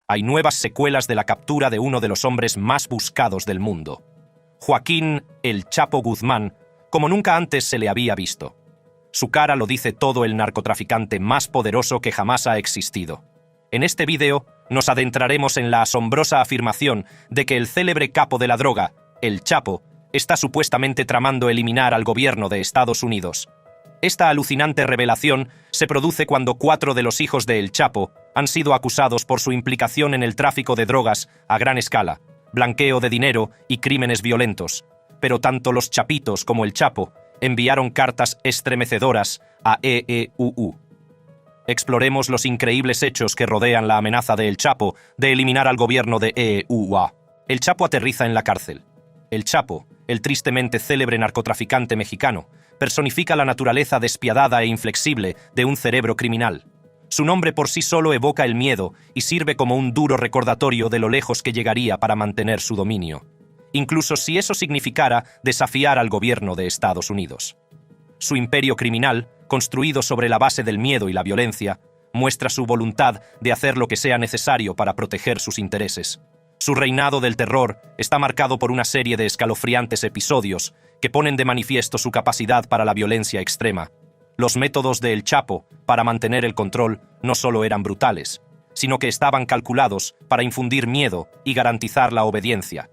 Hay nuevas secuelas de la captura de uno de los hombres más buscados del mundo. Joaquín El Chapo Guzmán, como nunca antes se le había visto. Su cara lo dice todo, el narcotraficante más poderoso que jamás ha existido. En este vídeo nos adentraremos en la asombrosa afirmación de que el célebre capo de la droga, El Chapo, está supuestamente tramando eliminar al gobierno de Estados Unidos. Esta alucinante revelación se produce cuando 4 de los hijos de El Chapo han sido acusados por su implicación en el tráfico de drogas a gran escala, blanqueo de dinero y crímenes violentos. Pero tanto los Chapitos como El Chapo enviaron cartas estremecedoras a EEUU. Exploremos los increíbles hechos que rodean la amenaza de El Chapo de eliminar al gobierno de EEUA. El Chapo aterriza en la cárcel. El Chapo, el tristemente célebre narcotraficante mexicano, personifica la naturaleza despiadada e inflexible de un cerebro criminal. Su nombre por sí solo evoca el miedo y sirve como un duro recordatorio de lo lejos que llegaría para mantener su dominio, incluso si eso significara desafiar al gobierno de Estados Unidos. Su imperio criminal, construido sobre la base del miedo y la violencia, muestra su voluntad de hacer lo que sea necesario para proteger sus intereses. Su reinado del terror está marcado por una serie de escalofriantes episodios que ponen de manifiesto su capacidad para la violencia extrema. Los métodos de El Chapo para mantener el control no solo eran brutales, sino que estaban calculados para infundir miedo y garantizar la obediencia.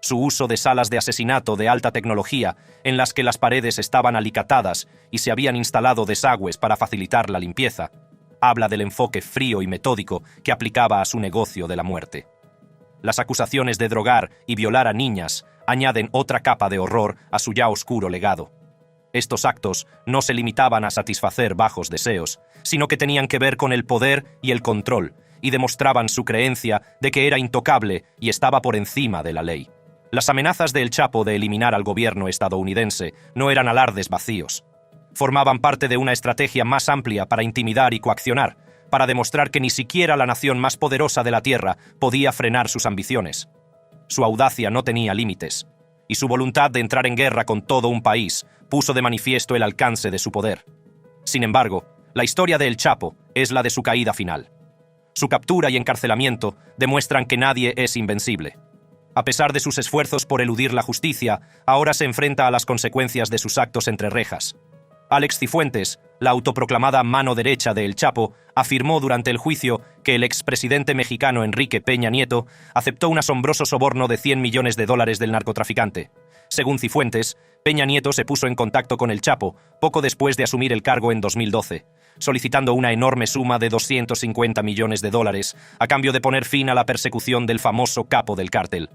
Su uso de salas de asesinato de alta tecnología, en las que las paredes estaban alicatadas y se habían instalado desagües para facilitar la limpieza, habla del enfoque frío y metódico que aplicaba a su negocio de la muerte. Las acusaciones de drogar y violar a niñas añaden otra capa de horror a su ya oscuro legado. Estos actos no se limitaban a satisfacer bajos deseos, sino que tenían que ver con el poder y el control, y demostraban su creencia de que era intocable y estaba por encima de la ley. Las amenazas de El Chapo de eliminar al gobierno estadounidense no eran alardes vacíos. Formaban parte de una estrategia más amplia para intimidar y coaccionar, para demostrar que ni siquiera la nación más poderosa de la Tierra podía frenar sus ambiciones. Su audacia no tenía límites, y su voluntad de entrar en guerra con todo un país puso de manifiesto el alcance de su poder. Sin embargo, la historia de El Chapo es la de su caída final. Su captura y encarcelamiento demuestran que nadie es invencible. A pesar de sus esfuerzos por eludir la justicia, ahora se enfrenta a las consecuencias de sus actos entre rejas. Alex Cifuentes, la autoproclamada mano derecha de El Chapo, afirmó durante el juicio que el expresidente mexicano Enrique Peña Nieto aceptó un asombroso soborno de $100 millones del narcotraficante. Según Cifuentes, Peña Nieto se puso en contacto con El Chapo poco después de asumir el cargo en 2012, solicitando una enorme suma de $250 millones a cambio de poner fin a la persecución del famoso capo del cártel.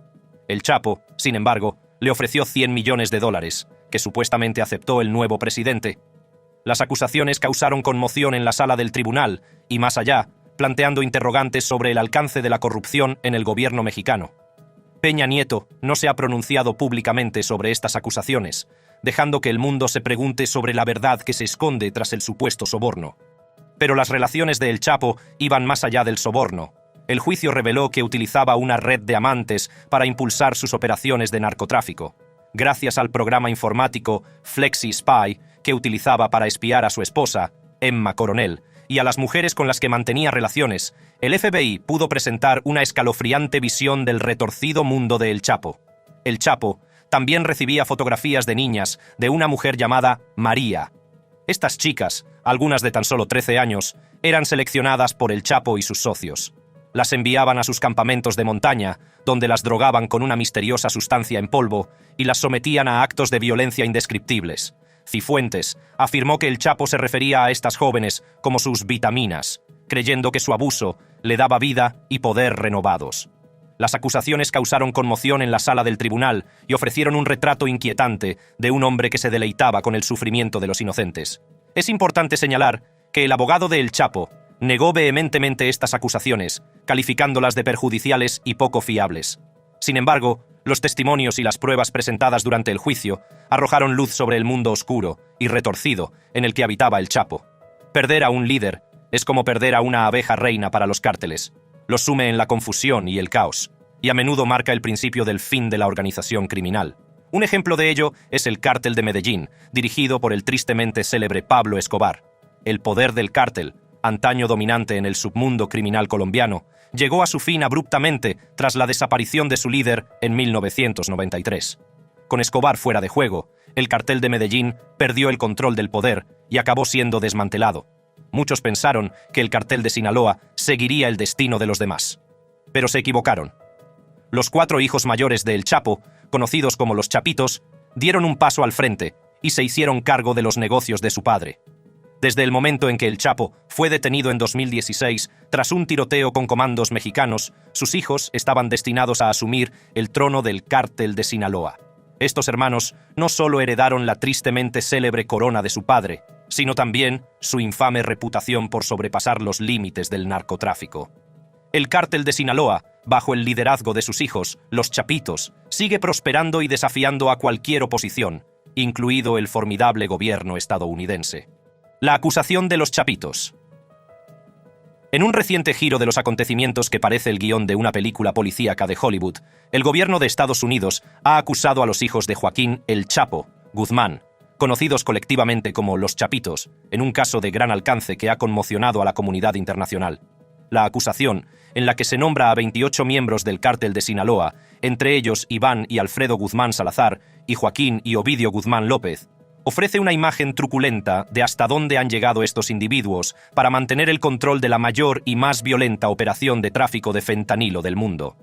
El Chapo, sin embargo, le ofreció $100 millones, que supuestamente aceptó el nuevo presidente. Las acusaciones causaron conmoción en la sala del tribunal y más allá, planteando interrogantes sobre el alcance de la corrupción en el gobierno mexicano. Peña Nieto no se ha pronunciado públicamente sobre estas acusaciones, dejando que el mundo se pregunte sobre la verdad que se esconde tras el supuesto soborno. Pero las relaciones de El Chapo iban más allá del soborno. El juicio reveló que utilizaba una red de amantes para impulsar sus operaciones de narcotráfico. Gracias al programa informático Flexi Spy, que utilizaba para espiar a su esposa, Emma Coronel, y a las mujeres con las que mantenía relaciones, el FBI pudo presentar una escalofriante visión del retorcido mundo de El Chapo. El Chapo también recibía fotografías de niñas de una mujer llamada María. Estas chicas, algunas de tan solo 13 años, eran seleccionadas por El Chapo y sus socios. Las enviaban a sus campamentos de montaña, donde las drogaban con una misteriosa sustancia en polvo y las sometían a actos de violencia indescriptibles. Cifuentes afirmó que El Chapo se refería a estas jóvenes como sus vitaminas, creyendo que su abuso le daba vida y poder renovados. Las acusaciones causaron conmoción en la sala del tribunal y ofrecieron un retrato inquietante de un hombre que se deleitaba con el sufrimiento de los inocentes. Es importante señalar que el abogado de El Chapo negó vehementemente estas acusaciones, calificándolas de perjudiciales y poco fiables. Sin embargo, los testimonios y las pruebas presentadas durante el juicio arrojaron luz sobre el mundo oscuro y retorcido en el que habitaba El Chapo. Perder a un líder es como perder a una abeja reina para los cárteles. Los sume en la confusión y el caos, y a menudo marca el principio del fin de la organización criminal. Un ejemplo de ello es el Cártel de Medellín, dirigido por el tristemente célebre Pablo Escobar. El poder del cártel, antaño dominante en el submundo criminal colombiano, llegó a su fin abruptamente tras la desaparición de su líder en 1993. Con Escobar fuera de juego, el cartel de Medellín perdió el control del poder y acabó siendo desmantelado. Muchos pensaron que el cartel de Sinaloa seguiría el destino de los demás. Pero se equivocaron. Los 4 hijos mayores de El Chapo, conocidos como los Chapitos, dieron un paso al frente y se hicieron cargo de los negocios de su padre. Desde el momento en que El Chapo fue detenido en 2016 tras un tiroteo con comandos mexicanos, sus hijos estaban destinados a asumir el trono del cártel de Sinaloa. Estos hermanos no solo heredaron la tristemente célebre corona de su padre, sino también su infame reputación por sobrepasar los límites del narcotráfico. El cártel de Sinaloa, bajo el liderazgo de sus hijos, los Chapitos, sigue prosperando y desafiando a cualquier oposición, incluido el formidable gobierno estadounidense. La acusación de los Chapitos. En un reciente giro de los acontecimientos que parece el guión de una película policíaca de Hollywood, el gobierno de Estados Unidos ha acusado a los hijos de Joaquín El Chapo Guzmán, conocidos colectivamente como los Chapitos, en un caso de gran alcance que ha conmocionado a la comunidad internacional. La acusación, en la que se nombra a 28 miembros del cártel de Sinaloa, entre ellos Iván y Alfredo Guzmán Salazar y Joaquín y Ovidio Guzmán López, ofrece una imagen truculenta de hasta dónde han llegado estos individuos para mantener el control de la mayor y más violenta operación de tráfico de fentanilo del mundo.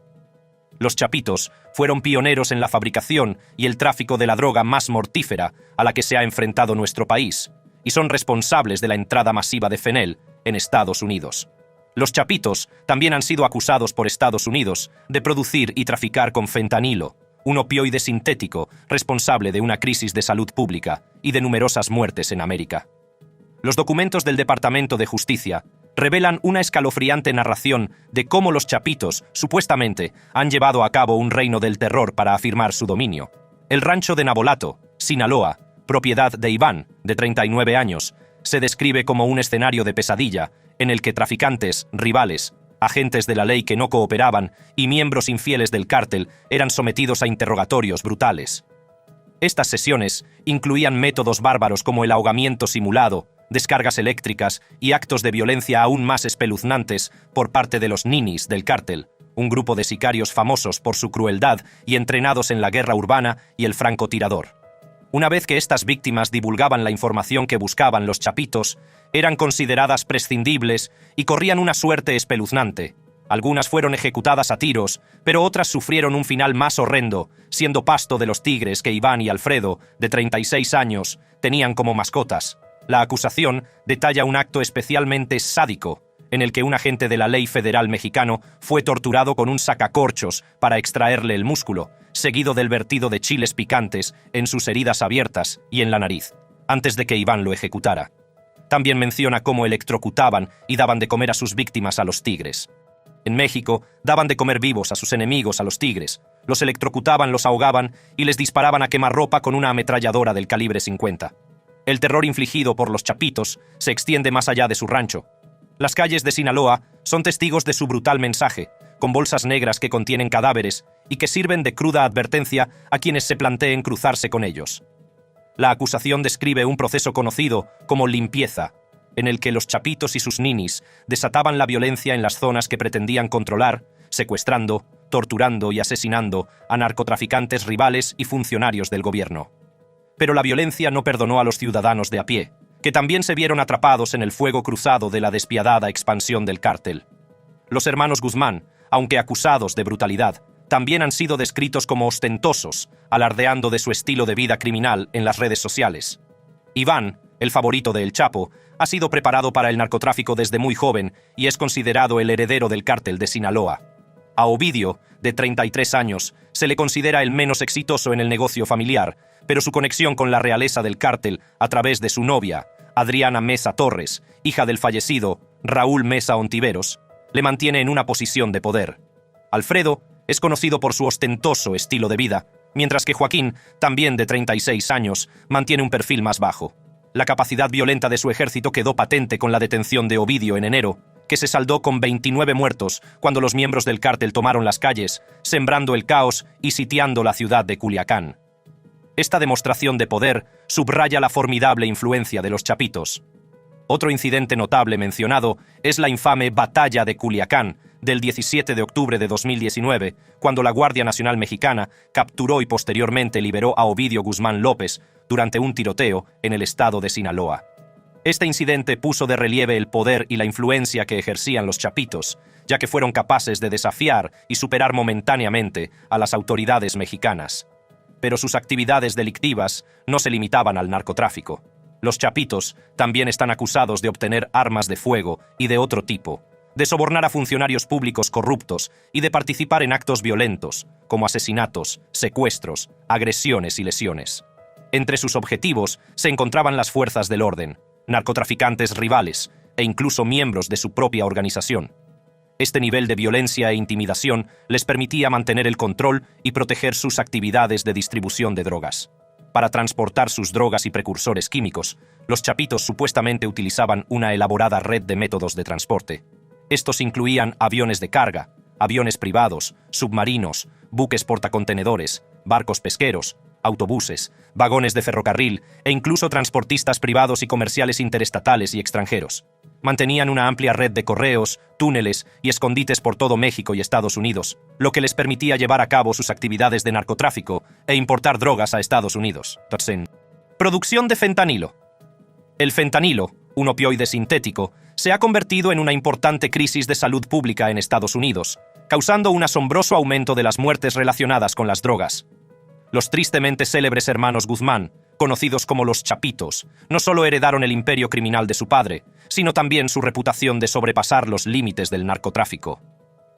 Los Chapitos fueron pioneros en la fabricación y el tráfico de la droga más mortífera a la que se ha enfrentado nuestro país, y son responsables de la entrada masiva de fenel en Estados Unidos. Los Chapitos también han sido acusados por Estados Unidos de producir y traficar con fentanilo, un opioide sintético responsable de una crisis de salud pública y de numerosas muertes en América. Los documentos del Departamento de Justicia revelan una escalofriante narración de cómo los Chapitos, supuestamente, han llevado a cabo un reino del terror para afirmar su dominio. El rancho de Navolato, Sinaloa, propiedad de Iván, de 39 años, se describe como un escenario de pesadilla en el que traficantes, rivales, agentes de la ley que no cooperaban y miembros infieles del cártel eran sometidos a interrogatorios brutales. Estas sesiones incluían métodos bárbaros como el ahogamiento simulado, descargas eléctricas y actos de violencia aún más espeluznantes por parte de los ninis del cártel, un grupo de sicarios famosos por su crueldad y entrenados en la guerra urbana y el francotirador. Una vez que estas víctimas divulgaban la información que buscaban los Chapitos, eran consideradas prescindibles y corrían una suerte espeluznante. Algunas fueron ejecutadas a tiros, pero otras sufrieron un final más horrendo, siendo pasto de los tigres que Iván y Alfredo, de 36 años, tenían como mascotas. La acusación detalla un acto especialmente sádico, en el que un agente de la ley federal mexicano fue torturado con un sacacorchos para extraerle el músculo, seguido del vertido de chiles picantes en sus heridas abiertas y en la nariz, antes de que Iván lo ejecutara. También menciona cómo electrocutaban y daban de comer a sus víctimas a los tigres. En México, daban de comer vivos a sus enemigos a los tigres, los electrocutaban, los ahogaban y les disparaban a quemarropa con una ametralladora del calibre 50. El terror infligido por los Chapitos se extiende más allá de su rancho. Las calles de Sinaloa son testigos de su brutal mensaje, con bolsas negras que contienen cadáveres y que sirven de cruda advertencia a quienes se planteen cruzarse con ellos. La acusación describe un proceso conocido como limpieza, en el que los Chapitos y sus ninis desataban la violencia en las zonas que pretendían controlar, secuestrando, torturando y asesinando a narcotraficantes rivales y funcionarios del gobierno. Pero la violencia no perdonó a los ciudadanos de a pie, que también se vieron atrapados en el fuego cruzado de la despiadada expansión del cártel. Los hermanos Guzmán, aunque acusados de brutalidad, también han sido descritos como ostentosos, alardeando de su estilo de vida criminal en las redes sociales. Iván, el favorito de El Chapo, ha sido preparado para el narcotráfico desde muy joven y es considerado el heredero del cártel de Sinaloa. A Ovidio, de 33 años, se le considera el menos exitoso en el negocio familiar, pero su conexión con la realeza del cártel a través de su novia, Adriana Mesa Torres, hija del fallecido Raúl Mesa Ontiveros, le mantiene en una posición de poder. Alfredo es conocido por su ostentoso estilo de vida, mientras que Joaquín, también de 36 años, mantiene un perfil más bajo. La capacidad violenta de su ejército quedó patente con la detención de Ovidio en enero, que se saldó con 29 muertos cuando los miembros del cártel tomaron las calles, sembrando el caos y sitiando la ciudad de Culiacán. Esta demostración de poder subraya la formidable influencia de los Chapitos. Otro incidente notable mencionado es la infame Batalla de Culiacán, del 17 de octubre de 2019, cuando la Guardia Nacional Mexicana capturó y posteriormente liberó a Ovidio Guzmán López durante un tiroteo en el estado de Sinaloa. Este incidente puso de relieve el poder y la influencia que ejercían los chapitos, ya que fueron capaces de desafiar y superar momentáneamente a las autoridades mexicanas. Pero sus actividades delictivas no se limitaban al narcotráfico. Los chapitos también están acusados de obtener armas de fuego y de otro tipo, de sobornar a funcionarios públicos corruptos y de participar en actos violentos, como asesinatos, secuestros, agresiones y lesiones. Entre sus objetivos se encontraban las fuerzas del orden, narcotraficantes rivales e incluso miembros de su propia organización. Este nivel de violencia e intimidación les permitía mantener el control y proteger sus actividades de distribución de drogas. Para transportar sus drogas y precursores químicos, los chapitos supuestamente utilizaban una elaborada red de métodos de transporte. Estos incluían aviones de carga, aviones privados, submarinos, buques portacontenedores, barcos pesqueros, autobuses, vagones de ferrocarril e incluso transportistas privados y comerciales interestatales y extranjeros. Mantenían una amplia red de correos, túneles y escondites por todo México y Estados Unidos, lo que les permitía llevar a cabo sus actividades de narcotráfico e importar drogas a Estados Unidos. Producción de fentanilo. El fentanilo, un opioide sintético, se ha convertido en una importante crisis de salud pública en Estados Unidos, causando un asombroso aumento de las muertes relacionadas con las drogas. Los tristemente célebres hermanos Guzmán, conocidos como los Chapitos, no solo heredaron el imperio criminal de su padre, sino también su reputación de sobrepasar los límites del narcotráfico.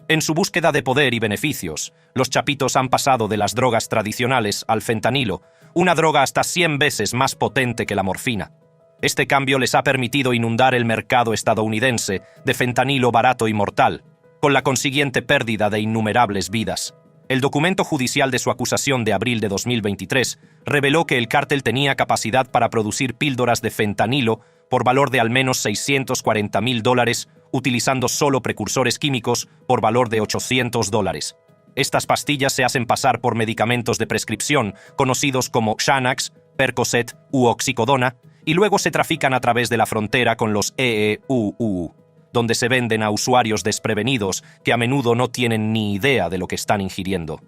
En su búsqueda de poder y beneficios, los Chapitos han pasado de las drogas tradicionales al fentanilo, una droga hasta 100 veces más potente que la morfina. Este cambio les ha permitido inundar el mercado estadounidense de fentanilo barato y mortal, con la consiguiente pérdida de innumerables vidas. El documento judicial de su acusación de abril de 2023 reveló que el cártel tenía capacidad para producir píldoras de fentanilo por valor de al menos $640,000, utilizando solo precursores químicos por valor de $800. Estas pastillas se hacen pasar por medicamentos de prescripción, conocidos como Xanax, Percocet u oxicodona, y luego se trafican a través de la frontera con los EEUU, donde se venden a usuarios desprevenidos que a menudo no tienen ni idea de lo que están ingiriendo.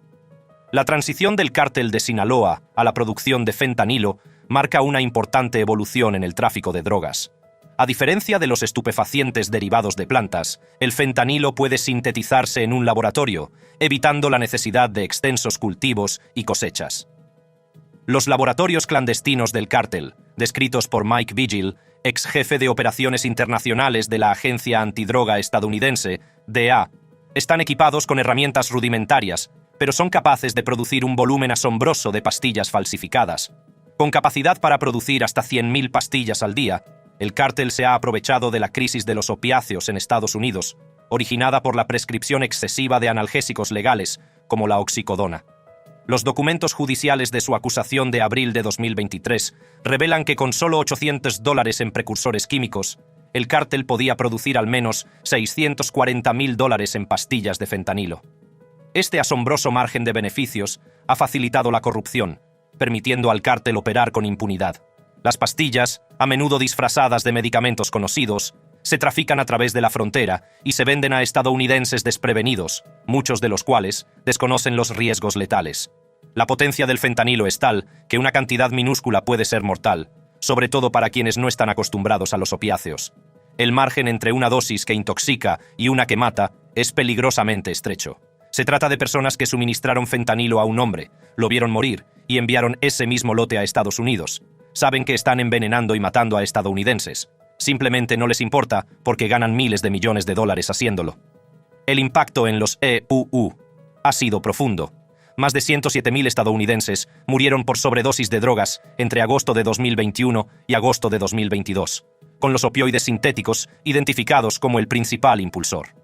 La transición del cártel de Sinaloa a la producción de fentanilo marca una importante evolución en el tráfico de drogas. A diferencia de los estupefacientes derivados de plantas, el fentanilo puede sintetizarse en un laboratorio, evitando la necesidad de extensos cultivos y cosechas. Los laboratorios clandestinos del cártel, descritos por Mike Vigil, ex jefe de operaciones internacionales de la agencia antidroga estadounidense, DEA, están equipados con herramientas rudimentarias, pero son capaces de producir un volumen asombroso de pastillas falsificadas. Con capacidad para producir hasta 100,000 pastillas al día, el cártel se ha aprovechado de la crisis de los opiáceos en Estados Unidos, originada por la prescripción excesiva de analgésicos legales, como la oxicodona. Los documentos judiciales de su acusación de abril de 2023 revelan que con solo $800 en precursores químicos, el cártel podía producir al menos $640,000 en pastillas de fentanilo. Este asombroso margen de beneficios ha facilitado la corrupción, permitiendo al cártel operar con impunidad. Las pastillas, a menudo disfrazadas de medicamentos conocidos, se trafican a través de la frontera y se venden a estadounidenses desprevenidos, muchos de los cuales desconocen los riesgos letales. La potencia del fentanilo es tal que una cantidad minúscula puede ser mortal, sobre todo para quienes no están acostumbrados a los opiáceos. El margen entre una dosis que intoxica y una que mata es peligrosamente estrecho. Se trata de personas que suministraron fentanilo a un hombre, lo vieron morir y enviaron ese mismo lote a Estados Unidos. Saben que están envenenando y matando a estadounidenses. Simplemente no les importa porque ganan miles de millones de dólares haciéndolo. El impacto en los EUU ha sido profundo. Más de 107,000 estadounidenses murieron por sobredosis de drogas entre agosto de 2021 y agosto de 2022, con los opioides sintéticos identificados como el principal impulsor.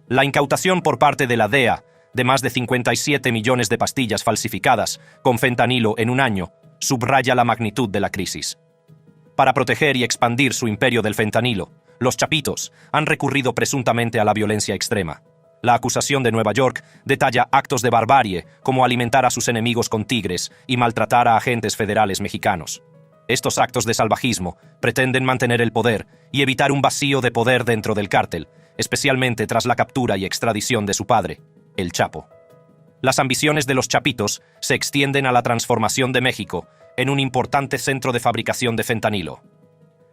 La incautación por parte de la DEA de más de 57 millones de pastillas falsificadas con fentanilo en un año subraya la magnitud de la crisis. Para proteger y expandir su imperio del fentanilo, los chapitos han recurrido presuntamente a la violencia extrema. La acusación de Nueva York detalla actos de barbarie como alimentar a sus enemigos con tigres y maltratar a agentes federales mexicanos. Estos actos de salvajismo pretenden mantener el poder y evitar un vacío de poder dentro del cártel, especialmente tras la captura y extradición de su padre, el Chapo. Las ambiciones de los chapitos se extienden a la transformación de México en un importante centro de fabricación de fentanilo.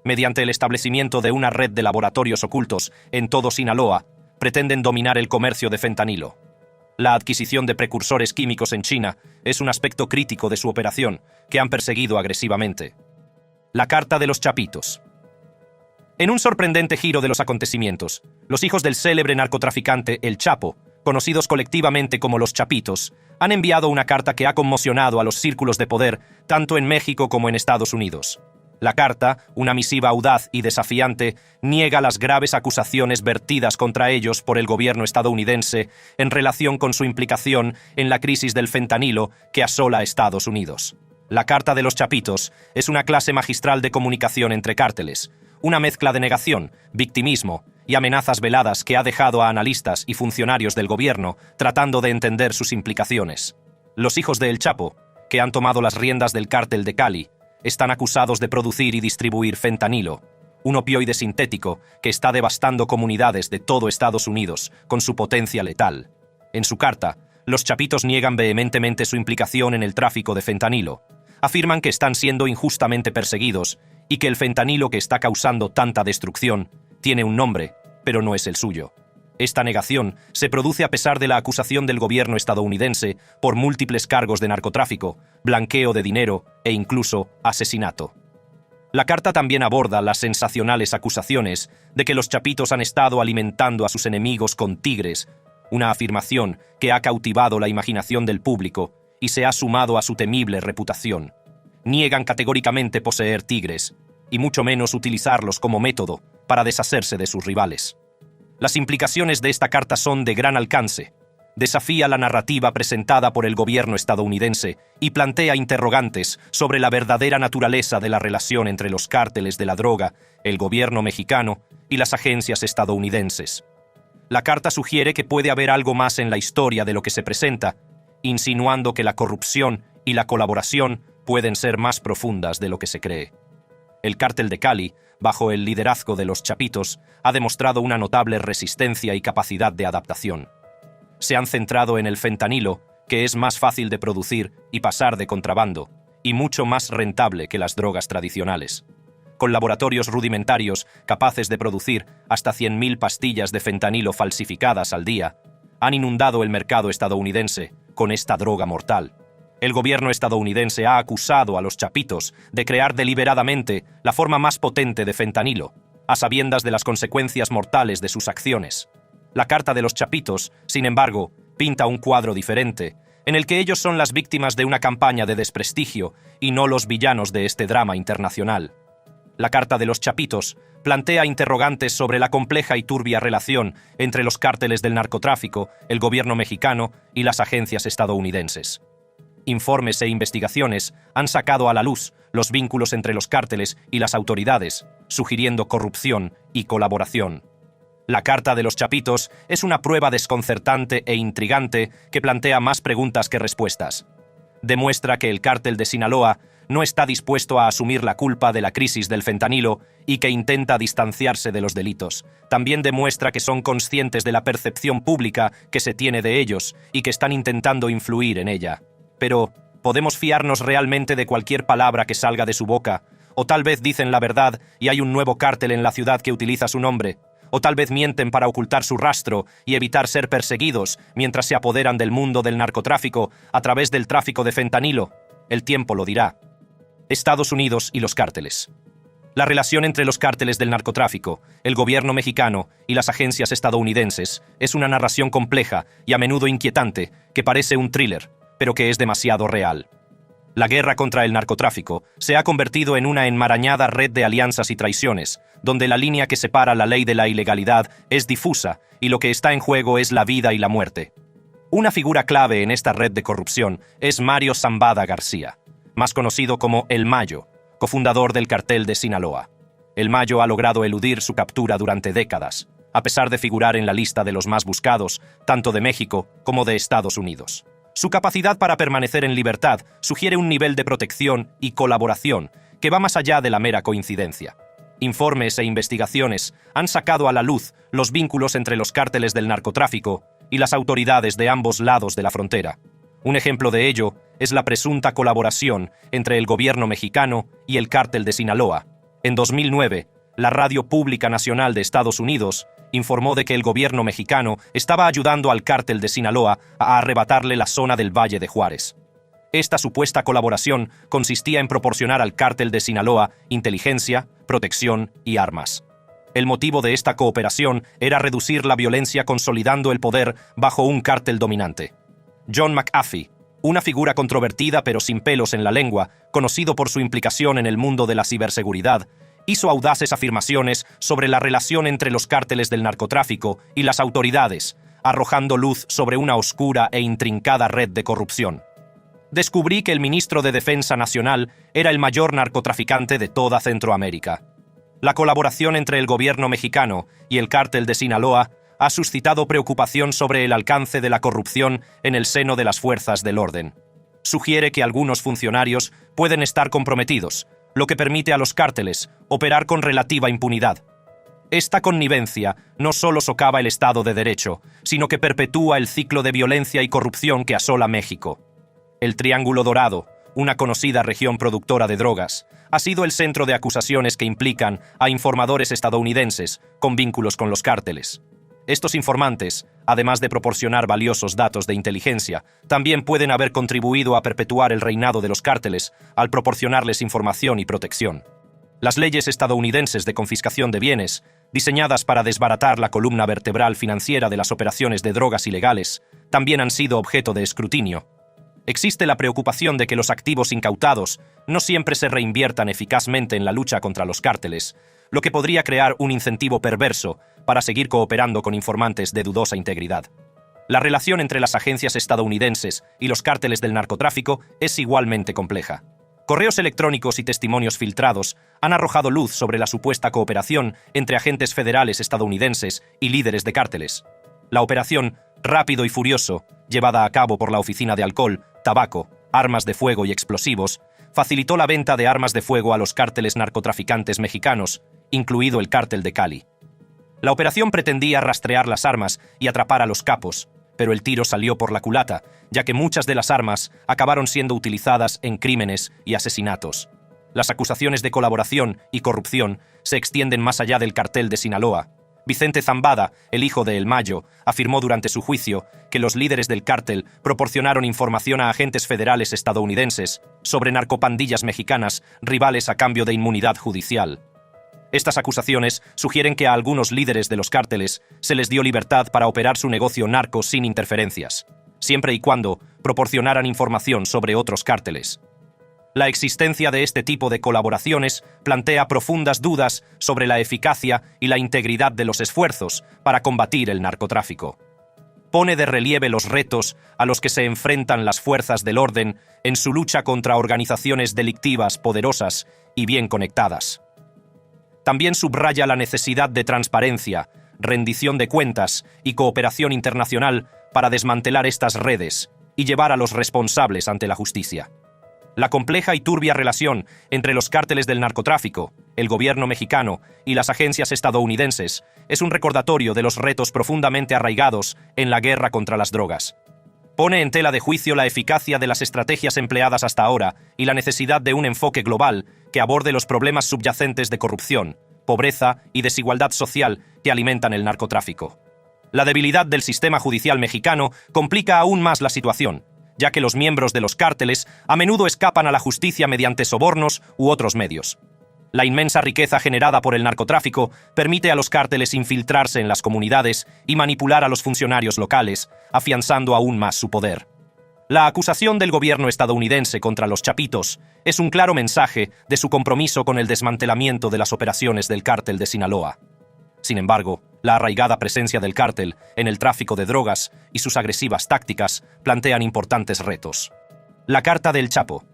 Mediante el establecimiento de una red de laboratorios ocultos en todo Sinaloa, pretenden dominar el comercio de fentanilo. La adquisición de precursores químicos en China es un aspecto crítico de su operación, que han perseguido agresivamente. La carta de los chapitos. En un sorprendente giro de los acontecimientos, los hijos del célebre narcotraficante El Chapo, conocidos colectivamente como los chapitos, han enviado una carta que ha conmocionado a los círculos de poder tanto en México como en Estados Unidos. La carta, una misiva audaz y desafiante, niega las graves acusaciones vertidas contra ellos por el gobierno estadounidense en relación con su implicación en la crisis del fentanilo que asola a Estados Unidos. La carta de los chapitos es una clase magistral de comunicación entre cárteles, una mezcla de negación, victimismo y amenazas veladas que ha dejado a analistas y funcionarios del gobierno tratando de entender sus implicaciones. Los hijos de El Chapo, que han tomado las riendas del cártel de Cali, están acusados de producir y distribuir fentanilo, un opioide sintético que está devastando comunidades de todo Estados Unidos con su potencia letal. En su carta, los chapitos niegan vehementemente su implicación en el tráfico de fentanilo. Afirman que están siendo injustamente perseguidos y que el fentanilo que está causando tanta destrucción tiene un nombre, pero no es el suyo. Esta negación se produce a pesar de la acusación del gobierno estadounidense por múltiples cargos de narcotráfico, blanqueo de dinero e incluso asesinato. La carta también aborda las sensacionales acusaciones de que los chapitos han estado alimentando a sus enemigos con tigres, una afirmación que ha cautivado la imaginación del público y se ha sumado a su temible reputación. Niegan categóricamente poseer tigres, y mucho menos utilizarlos como método para deshacerse de sus rivales. Las implicaciones de esta carta son de gran alcance. Desafía la narrativa presentada por el gobierno estadounidense y plantea interrogantes sobre la verdadera naturaleza de la relación entre los cárteles de la droga, el gobierno mexicano y las agencias estadounidenses. La carta sugiere que puede haber algo más en la historia de lo que se presenta, insinuando que la corrupción y la colaboración pueden ser más profundas de lo que se cree. El cártel de Cali, bajo el liderazgo de los chapitos, ha demostrado una notable resistencia y capacidad de adaptación. Se han centrado en el fentanilo, que es más fácil de producir y pasar de contrabando, y mucho más rentable que las drogas tradicionales. Con laboratorios rudimentarios capaces de producir hasta 100.000 pastillas de fentanilo falsificadas al día, han inundado el mercado estadounidense con esta droga mortal. El gobierno estadounidense ha acusado a los chapitos de crear deliberadamente la forma más potente de fentanilo, a sabiendas de las consecuencias mortales de sus acciones. La carta de los chapitos, sin embargo, pinta un cuadro diferente, en el que ellos son las víctimas de una campaña de desprestigio y no los villanos de este drama internacional. La carta de los chapitos plantea interrogantes sobre la compleja y turbia relación entre los cárteles del narcotráfico, el gobierno mexicano y las agencias estadounidenses. Informes e investigaciones han sacado a la luz los vínculos entre los cárteles y las autoridades, sugiriendo corrupción y colaboración. La carta de los chapitos es una prueba desconcertante e intrigante que plantea más preguntas que respuestas. Demuestra que el cártel de Sinaloa no está dispuesto a asumir la culpa de la crisis del fentanilo y que intenta distanciarse de los delitos. También demuestra que son conscientes de la percepción pública que se tiene de ellos y que están intentando influir en ella. Pero, ¿podemos fiarnos realmente de cualquier palabra que salga de su boca? O tal vez dicen la verdad y hay un nuevo cártel en la ciudad que utiliza su nombre. O tal vez mienten para ocultar su rastro y evitar ser perseguidos mientras se apoderan del mundo del narcotráfico a través del tráfico de fentanilo. El tiempo lo dirá. Estados Unidos y los cárteles. La relación entre los cárteles del narcotráfico, el gobierno mexicano y las agencias estadounidenses es una narración compleja y a menudo inquietante que parece un thriller, pero que es demasiado real. La guerra contra el narcotráfico se ha convertido en una enmarañada red de alianzas y traiciones, donde la línea que separa la ley de la ilegalidad es difusa y lo que está en juego es la vida y la muerte. Una figura clave en esta red de corrupción es Mario Zambada García, más conocido como El Mayo, cofundador del cartel de Sinaloa. El Mayo ha logrado eludir su captura durante décadas, a pesar de figurar en la lista de los más buscados, tanto de México como de Estados Unidos. Su capacidad para permanecer en libertad sugiere un nivel de protección y colaboración que va más allá de la mera coincidencia. Informes e investigaciones han sacado a la luz los vínculos entre los cárteles del narcotráfico y las autoridades de ambos lados de la frontera. Un ejemplo de ello es la presunta colaboración entre el gobierno mexicano y el cártel de Sinaloa. En 2009, la Radio Pública Nacional de Estados Unidos informó de que el gobierno mexicano estaba ayudando al cártel de Sinaloa a arrebatarle la zona del Valle de Juárez. Esta supuesta colaboración consistía en proporcionar al cártel de Sinaloa inteligencia, protección y armas. El motivo de esta cooperación era reducir la violencia consolidando el poder bajo un cártel dominante. John McAfee, una figura controvertida pero sin pelos en la lengua, conocido por su implicación en el mundo de la ciberseguridad, hizo audaces afirmaciones sobre la relación entre los cárteles del narcotráfico y las autoridades, arrojando luz sobre una oscura e intrincada red de corrupción. Descubrí que el ministro de Defensa Nacional era el mayor narcotraficante de toda Centroamérica. La colaboración entre el gobierno mexicano y el cártel de Sinaloa ha suscitado preocupación sobre el alcance de la corrupción en el seno de las fuerzas del orden. Sugiere que algunos funcionarios pueden estar comprometidos, lo que permite a los cárteles operar con relativa impunidad. Esta connivencia no solo socava el Estado de Derecho, sino que perpetúa el ciclo de violencia y corrupción que asola México. El Triángulo Dorado, una conocida región productora de drogas, ha sido el centro de acusaciones que implican a informadores estadounidenses con vínculos con los cárteles. Estos informantes, además de proporcionar valiosos datos de inteligencia, también pueden haber contribuido a perpetuar el reinado de los cárteles al proporcionarles información y protección. Las leyes estadounidenses de confiscación de bienes, diseñadas para desbaratar la columna vertebral financiera de las operaciones de drogas ilegales, también han sido objeto de escrutinio. Existe la preocupación de que los activos incautados no siempre se reinviertan eficazmente en la lucha contra los cárteles, lo que podría crear un incentivo perverso para seguir cooperando con informantes de dudosa integridad. La relación entre las agencias estadounidenses y los cárteles del narcotráfico es igualmente compleja. Correos electrónicos y testimonios filtrados han arrojado luz sobre la supuesta cooperación entre agentes federales estadounidenses y líderes de cárteles. La operación Rápido y Furioso, llevada a cabo por la Oficina de Alcohol, Tabaco, Armas de Fuego y Explosivos, facilitó la venta de armas de fuego a los cárteles narcotraficantes mexicanos, incluido el cártel de Cali. La operación pretendía rastrear las armas y atrapar a los capos, pero el tiro salió por la culata, ya que muchas de las armas acabaron siendo utilizadas en crímenes y asesinatos. Las acusaciones de colaboración y corrupción se extienden más allá del cartel de Sinaloa. Vicente Zambada, el hijo de El Mayo, afirmó durante su juicio que los líderes del cártel proporcionaron información a agentes federales estadounidenses sobre narcopandillas mexicanas rivales a cambio de inmunidad judicial. Estas acusaciones sugieren que a algunos líderes de los cárteles se les dio libertad para operar su negocio narco sin interferencias, siempre y cuando proporcionaran información sobre otros cárteles. La existencia de este tipo de colaboraciones plantea profundas dudas sobre la eficacia y la integridad de los esfuerzos para combatir el narcotráfico. Pone de relieve los retos a los que se enfrentan las fuerzas del orden en su lucha contra organizaciones delictivas poderosas y bien conectadas. También subraya la necesidad de transparencia, rendición de cuentas y cooperación internacional para desmantelar estas redes y llevar a los responsables ante la justicia. La compleja y turbia relación entre los cárteles del narcotráfico, el gobierno mexicano y las agencias estadounidenses es un recordatorio de los retos profundamente arraigados en la guerra contra las drogas. Pone en tela de juicio la eficacia de las estrategias empleadas hasta ahora y la necesidad de un enfoque global que aborde los problemas subyacentes de corrupción, pobreza y desigualdad social que alimentan el narcotráfico. La debilidad del sistema judicial mexicano complica aún más la situación, ya que los miembros de los cárteles a menudo escapan a la justicia mediante sobornos u otros medios. La inmensa riqueza generada por el narcotráfico permite a los cárteles infiltrarse en las comunidades y manipular a los funcionarios locales, afianzando aún más su poder. La acusación del gobierno estadounidense contra los Chapitos es un claro mensaje de su compromiso con el desmantelamiento de las operaciones del cártel de Sinaloa. Sin embargo, la arraigada presencia del cártel en el tráfico de drogas y sus agresivas tácticas plantean importantes retos. La carta del Chapo.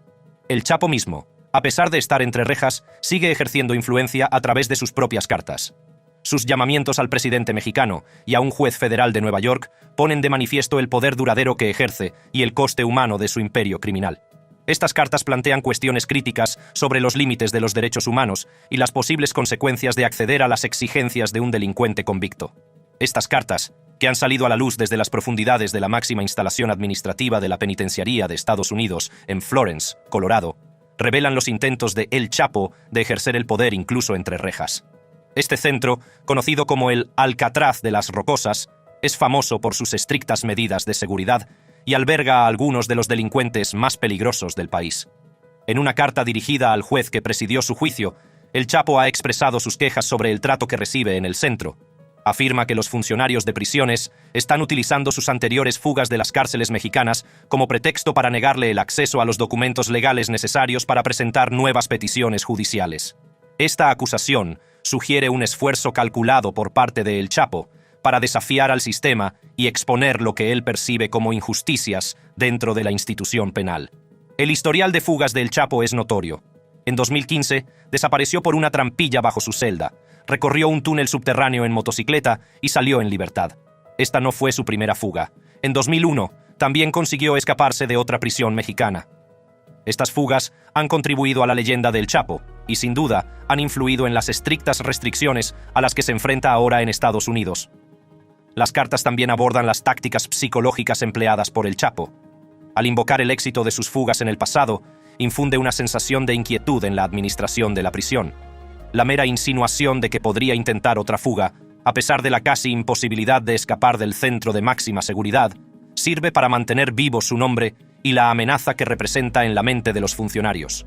El Chapo mismo, a pesar de estar entre rejas, sigue ejerciendo influencia a través de sus propias cartas. Sus llamamientos al presidente mexicano y a un juez federal de Nueva York ponen de manifiesto el poder duradero que ejerce y el coste humano de su imperio criminal. Estas cartas plantean cuestiones críticas sobre los límites de los derechos humanos y las posibles consecuencias de acceder a las exigencias de un delincuente convicto. Estas cartas, que han salido a la luz desde las profundidades de la máxima instalación administrativa de la Penitenciaría de Estados Unidos en Florence, Colorado, revelan los intentos de El Chapo de ejercer el poder incluso entre rejas. Este centro, conocido como el Alcatraz de las Rocosas, es famoso por sus estrictas medidas de seguridad y alberga a algunos de los delincuentes más peligrosos del país. En una carta dirigida al juez que presidió su juicio, El Chapo ha expresado sus quejas sobre el trato que recibe en el centro. Afirma que los funcionarios de prisiones están utilizando sus anteriores fugas de las cárceles mexicanas como pretexto para negarle el acceso a los documentos legales necesarios para presentar nuevas peticiones judiciales. Esta acusación sugiere un esfuerzo calculado por parte de El Chapo para desafiar al sistema y exponer lo que él percibe como injusticias dentro de la institución penal. El historial de fugas de El Chapo es notorio. En 2015, desapareció por una trampilla bajo su celda, recorrió un túnel subterráneo en motocicleta y salió en libertad. Esta no fue su primera fuga. En 2001, también consiguió escaparse de otra prisión mexicana. Estas fugas han contribuido a la leyenda del Chapo y, sin duda, han influido en las estrictas restricciones a las que se enfrenta ahora en Estados Unidos. Las cartas también abordan las tácticas psicológicas empleadas por El Chapo. Al invocar el éxito de sus fugas en el pasado, infunde una sensación de inquietud en la administración de la prisión. La mera insinuación de que podría intentar otra fuga, a pesar de la casi imposibilidad de escapar del centro de máxima seguridad, sirve para mantener vivo su nombre y la amenaza que representa en la mente de los funcionarios.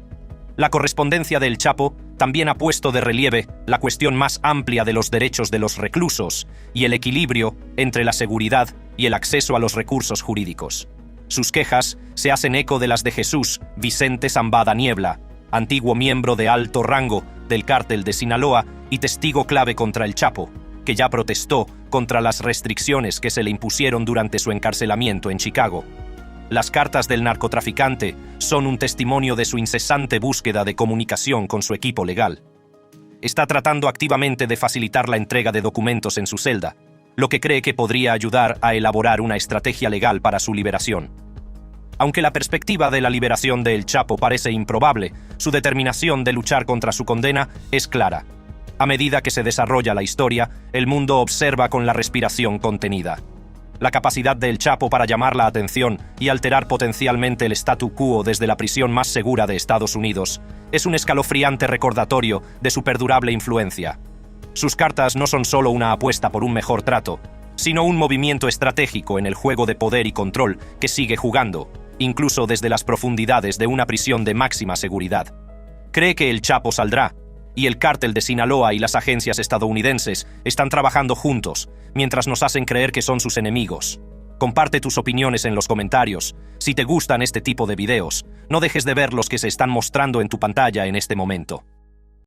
La correspondencia de El Chapo también ha puesto de relieve la cuestión más amplia de los derechos de los reclusos y el equilibrio entre la seguridad y el acceso a los recursos jurídicos. Sus quejas se hacen eco de las de Jesús Vicente Zambada Niebla, antiguo miembro de alto rango del cártel de Sinaloa y testigo clave contra El Chapo, que ya protestó contra las restricciones que se le impusieron durante su encarcelamiento en Chicago. Las cartas del narcotraficante son un testimonio de su incesante búsqueda de comunicación con su equipo legal. Está tratando activamente de facilitar la entrega de documentos en su celda, lo que cree que podría ayudar a elaborar una estrategia legal para su liberación. Aunque la perspectiva de la liberación de El Chapo parece improbable, su determinación de luchar contra su condena es clara. A medida que se desarrolla la historia, el mundo observa con la respiración contenida. La capacidad de El Chapo para llamar la atención y alterar potencialmente el statu quo desde la prisión más segura de Estados Unidos es un escalofriante recordatorio de su perdurable influencia. Sus cartas no son solo una apuesta por un mejor trato, sino un movimiento estratégico en el juego de poder y control que sigue jugando, incluso desde las profundidades de una prisión de máxima seguridad. Cree que El Chapo saldrá, y el cártel de Sinaloa y las agencias estadounidenses están trabajando juntos, mientras nos hacen creer que son sus enemigos. Comparte tus opiniones en los comentarios. Si te gustan este tipo de videos, no dejes de ver los que se están mostrando en tu pantalla en este momento.